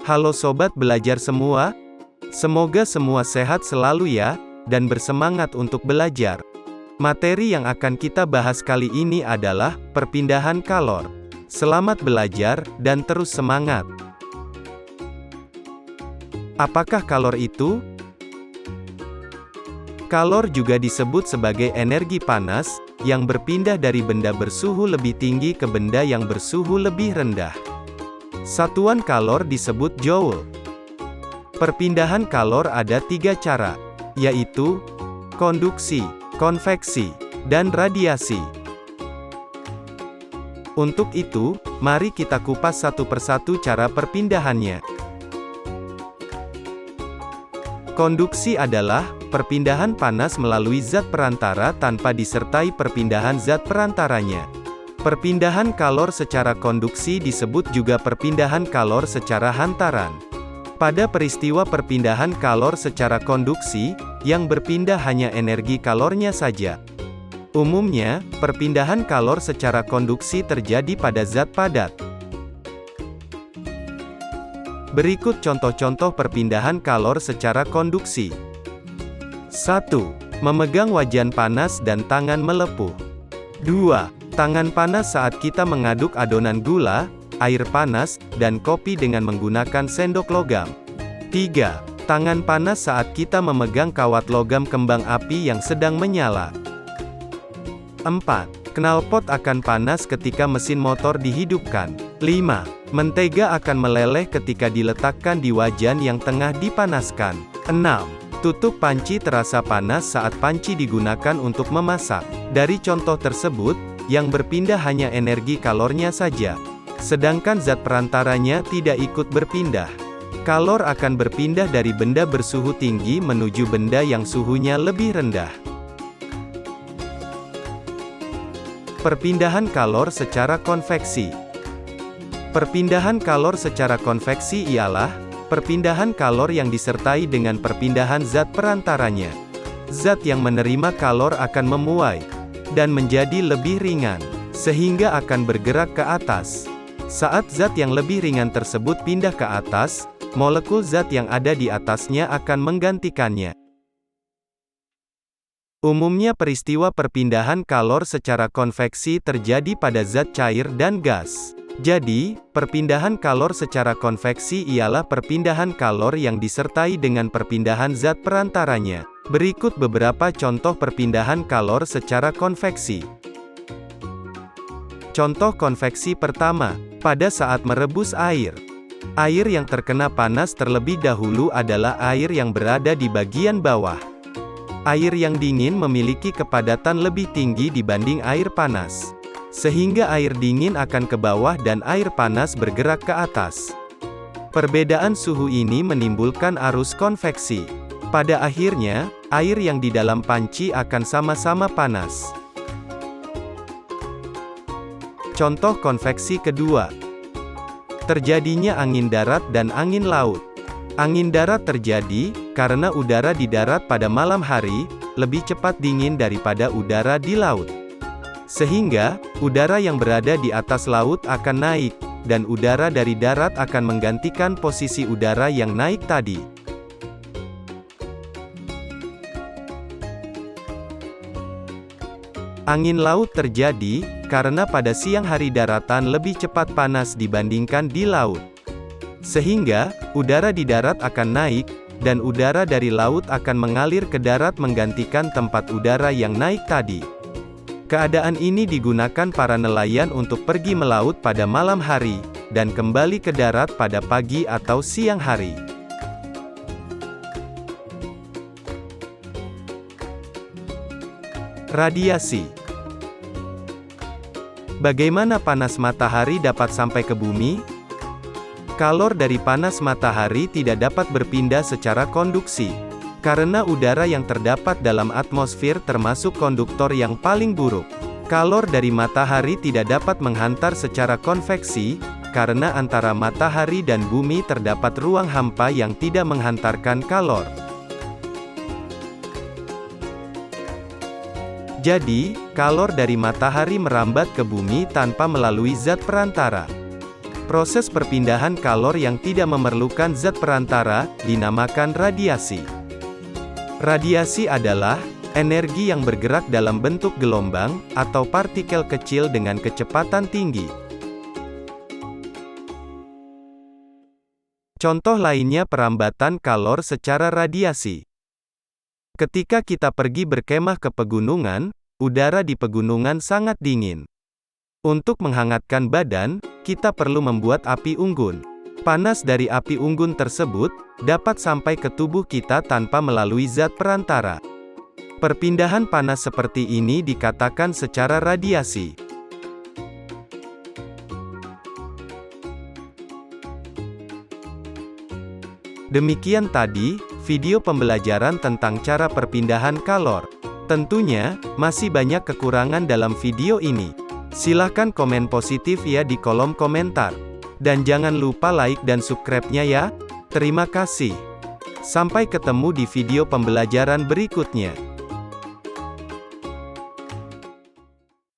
Halo sobat belajar semua, semoga semua sehat selalu ya, dan bersemangat untuk belajar. Materi yang akan kita bahas kali ini adalah perpindahan kalor. Selamat belajar, dan terus semangat. Apakah kalor itu? Kalor juga disebut sebagai energi panas, yang berpindah dari benda bersuhu lebih tinggi ke benda yang bersuhu lebih rendah. Satuan kalor disebut joule. Perpindahan kalor ada 3 cara, yaitu konduksi, konveksi, dan radiasi. Untuk itu, mari kita kupas satu persatu cara perpindahannya. Konduksi adalah perpindahan panas melalui zat perantara tanpa disertai perpindahan zat perantaranya. Perpindahan kalor secara konduksi disebut juga perpindahan kalor secara hantaran. Pada peristiwa perpindahan kalor secara konduksi, yang berpindah hanya energi kalornya saja. Umumnya, perpindahan kalor secara konduksi terjadi pada zat padat. Berikut contoh-contoh perpindahan kalor secara konduksi. 1. Memegang wajan panas dan tangan melepuh. 2. Tangan panas saat kita mengaduk adonan gula, air panas, dan kopi dengan menggunakan sendok logam. 3. Tangan panas saat kita memegang kawat logam kembang api yang sedang menyala. 4. Knalpot akan panas ketika mesin motor dihidupkan. 5. Mentega akan meleleh ketika diletakkan di wajan yang tengah dipanaskan. 6. Tutup panci terasa panas saat panci digunakan untuk memasak. Dari contoh tersebut, yang berpindah hanya energi kalornya saja, sedangkan zat perantaranya tidak ikut berpindah. Kalor akan berpindah dari benda bersuhu tinggi menuju benda yang suhunya lebih rendah. Perpindahan kalor secara konveksi. Perpindahan kalor secara konveksi ialah perpindahan kalor yang disertai dengan perpindahan zat perantaranya. Zat yang menerima kalor akan memuai dan menjadi lebih ringan, sehingga akan bergerak ke atas. Saat zat yang lebih ringan tersebut pindah ke atas, molekul zat yang ada di atasnya akan menggantikannya. Umumnya peristiwa perpindahan kalor secara konveksi terjadi pada zat cair dan gas. Jadi, perpindahan kalor secara konveksi ialah perpindahan kalor yang disertai dengan perpindahan zat perantaranya. Berikut beberapa contoh perpindahan kalor secara konveksi. Contoh konveksi pertama, pada saat merebus air. Air yang terkena panas terlebih dahulu adalah air yang berada di bagian bawah. Air yang dingin memiliki kepadatan lebih tinggi dibanding air panas, sehingga air dingin akan ke bawah dan air panas bergerak ke atas. Perbedaan suhu ini menimbulkan arus konveksi. Pada akhirnya, air yang di dalam panci akan sama-sama panas. Contoh konveksi kedua. Terjadinya angin darat dan angin laut. Angin darat terjadi karena udara di darat pada malam hari lebih cepat dingin daripada udara di laut. Sehingga, udara yang berada di atas laut akan naik, dan udara dari darat akan menggantikan posisi udara yang naik tadi. Angin laut terjadi karena pada siang hari daratan lebih cepat panas dibandingkan di laut. Sehingga, udara di darat akan naik, dan udara dari laut akan mengalir ke darat menggantikan tempat udara yang naik tadi. Keadaan ini digunakan para nelayan untuk pergi melaut pada malam hari, dan kembali ke darat pada pagi atau siang hari. Radiasi. Bagaimana panas matahari dapat sampai ke bumi? Kalor dari panas matahari tidak dapat berpindah secara konduksi, karena udara yang terdapat dalam atmosfer termasuk konduktor yang paling buruk. Kalor dari matahari tidak dapat menghantar secara konveksi, karena antara matahari dan bumi terdapat ruang hampa yang tidak menghantarkan kalor. Jadi, kalor dari matahari merambat ke bumi tanpa melalui zat perantara. Proses perpindahan kalor yang tidak memerlukan zat perantara, dinamakan radiasi. Radiasi adalah energi yang bergerak dalam bentuk gelombang, atau partikel kecil dengan kecepatan tinggi. Contoh lainnya perambatan kalor secara radiasi. Ketika kita pergi berkemah ke pegunungan, udara di pegunungan sangat dingin. Untuk menghangatkan badan, kita perlu membuat api unggun. Panas dari api unggun tersebut dapat sampai ke tubuh kita tanpa melalui zat perantara. Perpindahan panas seperti ini dikatakan secara radiasi. Demikian tadi video pembelajaran tentang cara perpindahan kalor. Tentunya masih banyak kekurangan dalam video ini. Silahkan komen positif ya di kolom komentar. Dan jangan lupa like dan subscribe-nya ya. Terima kasih. Sampai ketemu di video pembelajaran berikutnya.